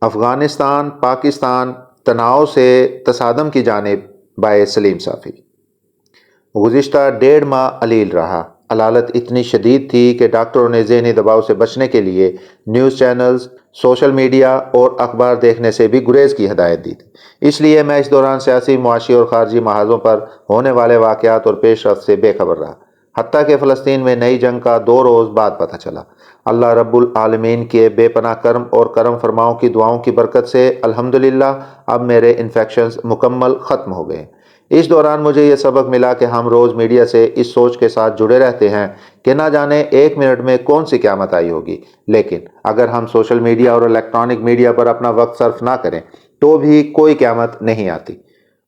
افغانستان پاکستان تناؤ سے تصادم کی جانب بائے سلیم صافی۔ گزشتہ 1.5 ماہ علیل رہا۔ علالت اتنی شدید تھی کہ ڈاکٹروں نے ذہنی دباؤ سے بچنے کے لیے نیوز چینلز، سوشل میڈیا اور اخبار دیکھنے سے بھی گریز کی ہدایت دی تھی۔ اس لیے میں اس دوران سیاسی، معاشی اور خارجی محاذوں پر ہونے والے واقعات اور پیش رفت سے بے خبر رہا، حتیٰ کہ فلسطین میں نئی جنگ کا 2 روز بعد پتہ چلا۔ اللہ رب العالمین کے بے پناہ کرم اور کرم فرماؤں کی دعاؤں کی برکت سے الحمدللہ اب میرے انفیکشنز مکمل ختم ہو گئے۔ اس دوران مجھے یہ سبق ملا کہ ہم روز میڈیا سے اس سوچ کے ساتھ جڑے رہتے ہیں کہ نہ جانے 1 منٹ میں کون سی قیامت آئی ہوگی، لیکن اگر ہم سوشل میڈیا اور الیکٹرانک میڈیا پر اپنا وقت صرف نہ کریں تو بھی کوئی قیامت نہیں آتی۔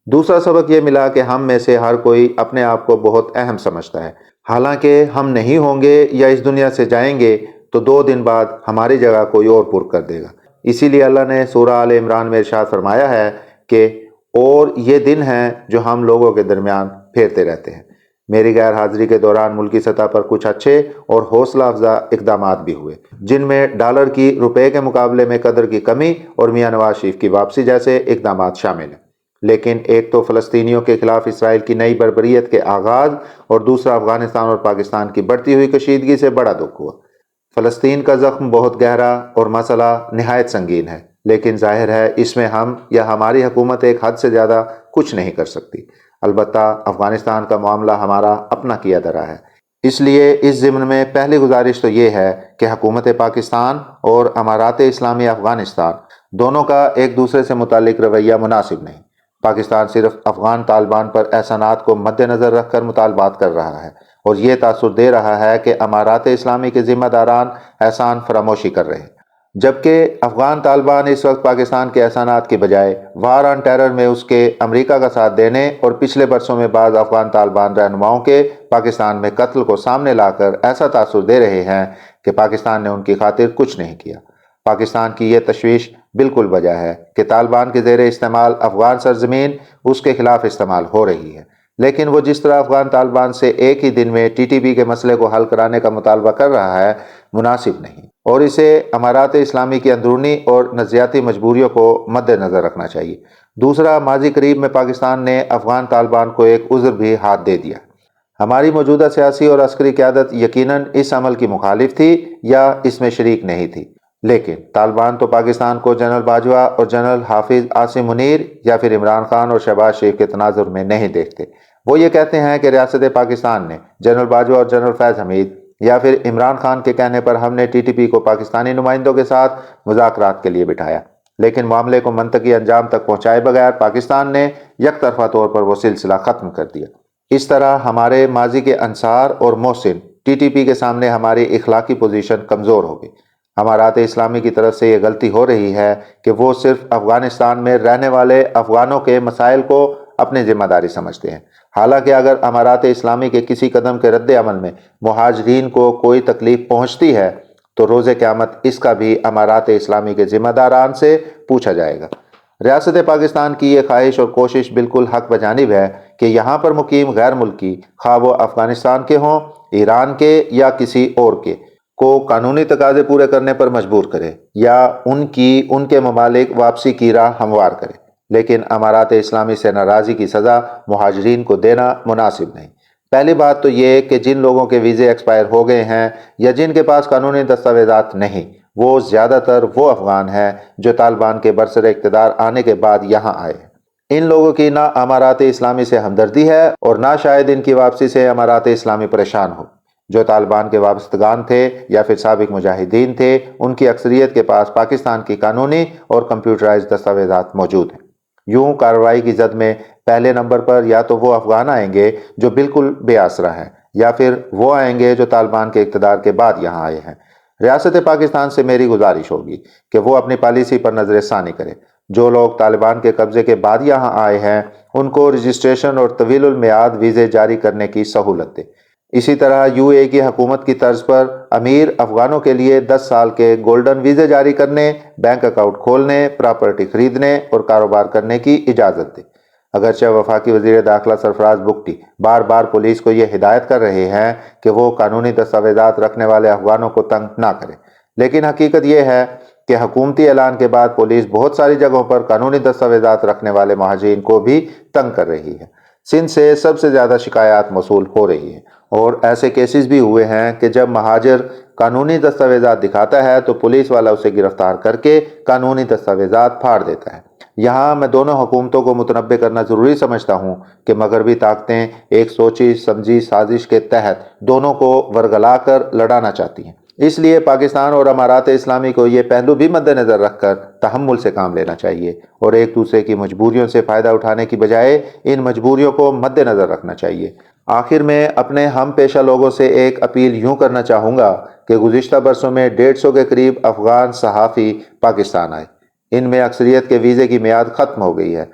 دوسرا سبق یہ ملا کہ ہم میں سے ہر کوئی اپنے آپ کو بہت اہم سمجھتا ہے، حالانکہ ہم نہیں ہوں گے یا اس دنیا سے جائیں گے تو 2 دن بعد ہماری جگہ کوئی اور پر کر دے گا۔ اسی لیے اللہ نے سورہ آل عمران میں ارشاد فرمایا ہے کہ اور یہ دن ہیں جو ہم لوگوں کے درمیان پھیرتے رہتے ہیں۔ میری غیر حاضری کے دوران ملکی سطح پر کچھ اچھے اور حوصلہ افزا اقدامات بھی ہوئے، جن میں ڈالر کی روپے کے مقابلے میں قدر کی کمی اور میاں نواز شریف کی واپسی جیسے اقدامات شامل ہیں۔ لیکن ایک تو فلسطینیوں کے خلاف اسرائیل کی نئی بربریت کے آغاز اور دوسرا افغانستان اور پاکستان کی بڑھتی ہوئی کشیدگی سے بڑا دکھ ہوا۔ فلسطین کا زخم بہت گہرا اور مسئلہ نہایت سنگین ہے، لیکن ظاہر ہے اس میں ہم یا ہماری حکومت ایک حد سے زیادہ کچھ نہیں کر سکتی۔ البتہ افغانستان کا معاملہ ہمارا اپنا کیا دھرا ہے، اس لیے اس ضمن میں پہلی گزارش تو یہ ہے کہ حکومت پاکستان اور امارات اسلامی افغانستان دونوں کا ایک دوسرے سے متعلق رویہ مناسب نہیں۔ پاکستان صرف افغان طالبان پر احسانات کو مد نظر رکھ کر مطالبات کر رہا ہے اور یہ تاثر دے رہا ہے کہ امارات اسلامی کے ذمہ داران احسان فراموشی کر رہے ہیں، جبکہ افغان طالبان اس وقت پاکستان کے احسانات کے بجائے وار آن ٹیرر میں اس کے امریکہ کا ساتھ دینے اور پچھلے برسوں میں بعض افغان طالبان رہنماؤں کے پاکستان میں قتل کو سامنے لا کر ایسا تاثر دے رہے ہیں کہ پاکستان نے ان کی خاطر کچھ نہیں کیا۔ پاکستان کی یہ تشویش بالکل وجہ ہے کہ طالبان کے زیر استعمال افغان سرزمین اس کے خلاف استعمال ہو رہی ہے، لیکن وہ جس طرح افغان طالبان سے ایک ہی دن میں TTP کے مسئلے کو حل کرانے کا مطالبہ کر رہا ہے مناسب نہیں، اور اسے امارات اسلامی کی اندرونی اور نظریاتی مجبوریوں کو مد نظر رکھنا چاہیے۔ دوسرا، ماضی قریب میں پاکستان نے افغان طالبان کو ایک عذر بھی ہاتھ دے دیا۔ ہماری موجودہ سیاسی اور عسکری قیادت یقیناً اس عمل کی مخالف تھی یا اس میں شریک نہیں تھی، لیکن طالبان تو پاکستان کو جنرل باجوہ اور جنرل حافظ عاصم منیر یا پھر عمران خان اور شہباز شریف کے تناظر میں نہیں دیکھتے۔ وہ یہ کہتے ہیں کہ ریاست پاکستان نے جنرل باجوہ اور جنرل فیض حمید یا پھر عمران خان کے کہنے پر ہم نے TTP کو پاکستانی نمائندوں کے ساتھ مذاکرات کے لیے بٹھایا، لیکن معاملے کو منطقی انجام تک پہنچائے بغیر پاکستان نے یک طرفہ طور پر وہ سلسلہ ختم کر دیا۔ اس طرح ہمارے ماضی کے انصار اور محسن TTP کے سامنے ہماری اخلاقی پوزیشن کمزور ہو گئی۔ امارات اسلامی کی طرف سے یہ غلطی ہو رہی ہے کہ وہ صرف افغانستان میں رہنے والے افغانوں کے مسائل کو اپنی ذمہ داری سمجھتے ہیں، حالانکہ اگر امارات اسلامی کے کسی قدم کے رد عمل میں مہاجرین کو کوئی تکلیف پہنچتی ہے تو روز قیامت اس کا بھی امارات اسلامی کے ذمہ داران سے پوچھا جائے گا۔ ریاست پاکستان کی یہ خواہش اور کوشش بالکل حق بجانب ہے کہ یہاں پر مقیم غیر ملکی، خواہ وہ افغانستان کے ہوں، ایران کے یا کسی اور کے، کو قانونی تقاضے پورے کرنے پر مجبور کرے یا ان کے ممالک واپسی کی راہ ہموار کرے، لیکن امارات اسلامی سے ناراضی کی سزا مہاجرین کو دینا مناسب نہیں۔ پہلی بات تو یہ کہ جن لوگوں کے ویزے ایکسپائر ہو گئے ہیں یا جن کے پاس قانونی دستاویزات نہیں، وہ زیادہ تر وہ افغان ہیں جو طالبان کے برسر اقتدار آنے کے بعد یہاں آئے ہیں۔ ان لوگوں کی نہ امارات اسلامی سے ہمدردی ہے اور نہ شاید ان کی واپسی سے امارات اسلامی پریشان ہو۔ جو طالبان کے وابستگان تھے یا پھر سابق مجاہدین تھے، ان کی اکثریت کے پاس پاکستان کی قانونی اور کمپیوٹرائز دستاویزات موجود ہیں۔ یوں کارروائی کی زد میں پہلے نمبر پر یا تو وہ افغان آئیں گے جو بالکل بے آسرا ہیں، یا پھر وہ آئیں گے جو طالبان کے اقتدار کے بعد یہاں آئے ہیں۔ ریاست پاکستان سے میری گزارش ہوگی کہ وہ اپنی پالیسی پر نظر ثانی کرے۔ جو لوگ طالبان کے قبضے کے بعد یہاں آئے ہیں ان کو رجسٹریشن اور طویل المیعاد ویزے جاری کرنے کی سہولت دے۔ اسی طرح UAE کی حکومت کی طرز پر امیر افغانوں کے لیے 10 سال کے گولڈن ویزے جاری کرنے، بینک اکاؤنٹ کھولنے، پراپرٹی خریدنے اور کاروبار کرنے کی اجازت دے۔ اگرچہ وفاقی وزیر داخلہ سرفراز بگٹی بار بار پولیس کو یہ ہدایت کر رہے ہیں کہ وہ قانونی دستاویزات رکھنے والے افغانوں کو تنگ نہ کرے، لیکن حقیقت یہ ہے کہ حکومتی اعلان کے بعد پولیس بہت ساری جگہوں پر قانونی دستاویزات رکھنے والے مہاجرین کو بھی تنگ کر رہی ہے۔ سندھ سے سب سے زیادہ شکایات موصول ہو رہی ہیں اور ایسے کیسز بھی ہوئے ہیں کہ جب مہاجر قانونی دستاویزات دکھاتا ہے تو پولیس والا اسے گرفتار کر کے قانونی دستاویزات پھاڑ دیتا ہے۔ یہاں میں دونوں حکومتوں کو متنبع کرنا ضروری سمجھتا ہوں کہ مغربی طاقتیں ایک سوچی سمجھی سازش کے تحت دونوں کو ورگلا کر لڑانا چاہتی ہیں۔ اس لیے پاکستان اور امارات اسلامی کو یہ پہلو بھی مد نظر رکھ کر تحمل سے کام لینا چاہیے اور ایک دوسرے کی مجبوریوں سے فائدہ اٹھانے کی بجائے ان مجبوریوں کو مد نظر رکھنا چاہیے۔ آخر میں اپنے ہم پیشہ لوگوں سے ایک اپیل یوں کرنا چاہوں گا کہ گزشتہ برسوں میں 150 کے قریب افغان صحافی پاکستان آئے۔ ان میں اکثریت کے ویزے کی میعاد ختم ہو گئی ہے۔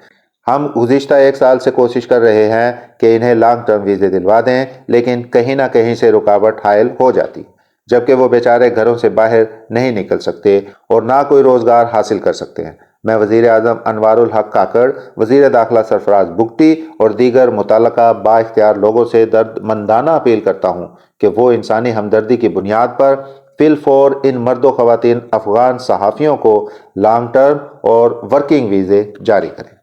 ہم گزشتہ 1 سال سے کوشش کر رہے ہیں کہ انہیں لانگ ٹرم ویزے دلوا دیں، لیکن کہیں نہ کہیں سے رکاوٹ حائل ہو جاتی، جبکہ وہ بیچارے گھروں سے باہر نہیں نکل سکتے اور نہ کوئی روزگار حاصل کر سکتے ہیں۔ میں وزیر اعظم انوار الحق کاکڑ، وزیر داخلہ سرفراز بگٹی اور دیگر متعلقہ با اختیار لوگوں سے درد مندانہ اپیل کرتا ہوں کہ وہ انسانی ہمدردی کی بنیاد پر فی الفور ان مرد و خواتین افغان صحافیوں کو لانگ ٹرم اور ورکنگ ویزے جاری کریں۔